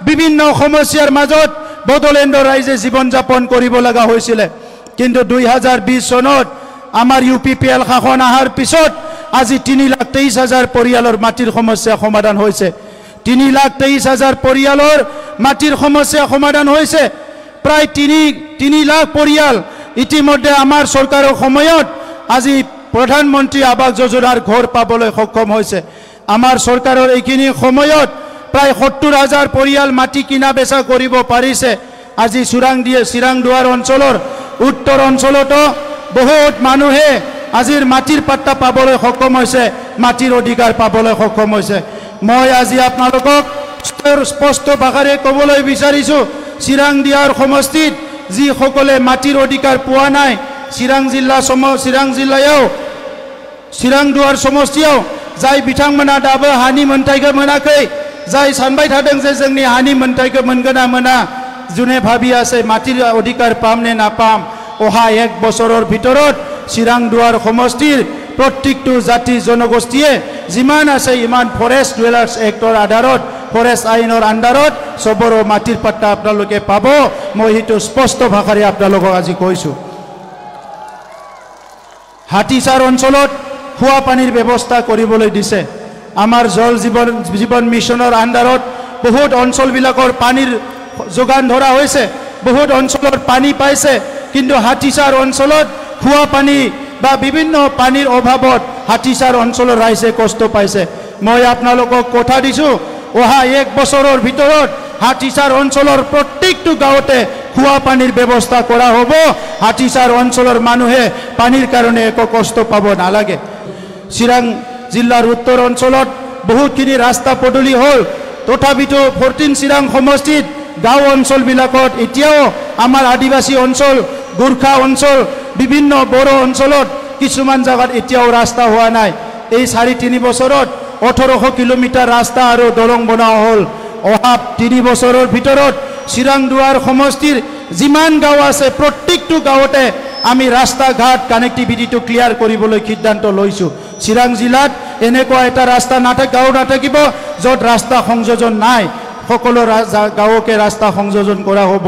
বিভিন্ন সমস্যাৰ মাজত বড়োলেণ্ডৰ ৰাইজে জীৱন যাপন কৰিব লগা হৈছিল কিন্তু 2020 চনত আমাৰ UPPL শাসন আহাৰ পিছত আজি 3,23,000 পৰিয়ালৰ মাটিৰ সমস্যা সমাধান হৈছে 3,23,000 পৰিয়ালৰ মাটিৰ সমস্যা সমাধান হৈছে প্ৰায় 3 লাখ পৰিয়াল ইতিমধ্যে আমাৰ চৰকাৰৰ সময়ত আজি প্ৰধানমন্ত্ৰী আৱাস যোজনাৰ ঘৰ পাবলৈ সক্ষম হৈছে আমাৰ চৰকাৰৰ এইখিনি সময়ত প্ৰায় 70,000 পৰিয়াল মাটি কিনা বেচা কৰিব পাৰিছে আজি চিৰাংদুৱাৰ অঞ্চলৰ উত্তৰ অঞ্চলতো বহুত মানুহে আজিৰ মাটিৰ পাট্টা পাবলৈ সক্ষম হৈছে মাটিৰ অধিকাৰ পাবলৈ সক্ষম হৈছে মই আজি আপোনালোকক স্পষ্ট ভাষাৰে ক'বলৈ বিচাৰিছো চিৰাংদিয়াৰ সমষ্টিত যি সকলে মাটিৰ অধিকাৰ পোৱা নাই চিৰাংদুৱাৰ সমষ্টিयाव जाय बिथांमोना दाबो हानि मोनथायखौ मोनाखै जाय सानबाय थादों जे जोंनि हानि मोनथायखौ मोनगोन ना मोना जुने भाबि আছে माटिर अधिकार पाम ने नापाम অহা 1 বছৰৰ ভিতৰত চিৰাংদুৱাৰ সমষ্টিৰ প্ৰত্যেকটো জাতি জনগোষ্ঠীয়ে যিমান আছে ইমান ফৰেষ্ট ডুৱেলাৰ্ছ এক্টৰ আধাৰত ফৰেষ্ট আইনৰ আন্ডাৰত সবৰ মাটিৰ পাট্টা আপোনালোকে পাব মই হেতু স্পষ্ট ভাষাৰে আপোনালোকক আজি কৈছো হাতীচাৰ অঞ্চলত খোৱা পানীৰ ব্যৱস্থা কৰিবলৈ দিছে আমাৰ জল জীৱন মিছনৰ আন্ডাৰত বহুত অঞ্চলবিলাকৰ পানীৰ যোগান ধৰা হৈছে বহুত অঞ্চলত পানী পাইছে কিন্তু হাতীচাৰ অঞ্চলত খোৱা পানী বা বিভিন্ন পানীৰ অভাৱত হাতীচাৰ অঞ্চলৰ ৰাইজে কষ্ট পাইছে মই আপোনালোকক কথা দিছো অহা 1 বছৰৰ ভিতৰত হাতীচাৰ অঞ্চলৰ প্ৰত্যেকটো গাঁৱতে খোৱা পানীৰ ব্যৱস্থা কৰা হ'ব হাতীচাৰ অঞ্চলৰ মানুহে পানীৰ কাৰণে একো কষ্ট পাব নালাগে চিৰাং জিলাৰ উত্তৰ অঞ্চলত বহুতখিনি ৰাস্তা পদূলি হ'ল তথাপিতো 14 চিৰাং সমষ্টিত গাঁও অঞ্চলবিলাকত এতিয়াও আমাৰ আদিবাসী অঞ্চল গোৰ্খা অঞ্চল বিভিন্ন বড়ো অঞ্চলত কিছুমান জায়গাত এতিয়াও ৰাস্তা হোৱা নাই এই 4-3 বছৰত 1800 কিলোমিটাৰ ৰাস্তা আৰু দলং বনোৱা হ'ল অহা 3 বছৰৰ ভিতৰত চিৰাংদুৱাৰ সমষ্টিৰ যিমান গাঁও আছে প্ৰত্যেকটো গাঁৱতে আমি ৰাস্তা ঘাট কানেক্টিভিটিটো ক্লিয়াৰ কৰিবলৈ সিদ্ধান্ত লৈছো চিৰাং জিলাত এনেকুৱা এটা ৰাস্তা গাঁও নাথাকিব য'ত ৰাস্তা সংযোজন নাই সকলো গাঁৱকে ৰাস্তা সংযোজন কৰা হ'ব